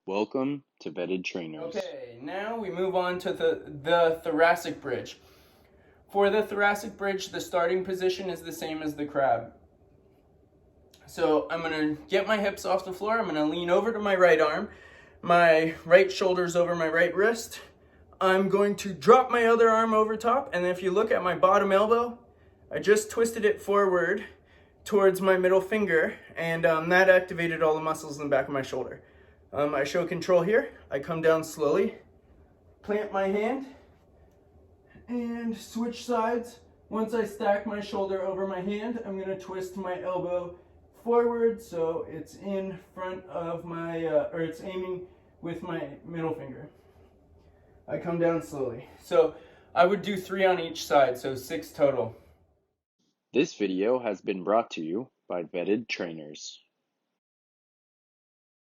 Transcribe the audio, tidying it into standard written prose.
Welcome to Vetted Trainers. Okay, now we move on to the thoracic bridge. For the thoracic bridge, the starting position is the same as the crab. So I'm going to get my hips off the floor. I'm going to lean over to my right arm. My right shoulder's over my right wrist. I'm going to drop my other arm over top. And if you look at my bottom elbow, I just twisted it forward towards my middle finger. And that activated all the muscles in the back of my shoulder. I show control here. I come down slowly, plant my hand, and switch sides. Once I stack my shoulder over my hand, I'm going to twist my elbow forward so it's in front of my, or it's aiming with my middle finger. I come down slowly. So I would do 3 on each side, so 6 total. This video has been brought to you by Vetted Trainers.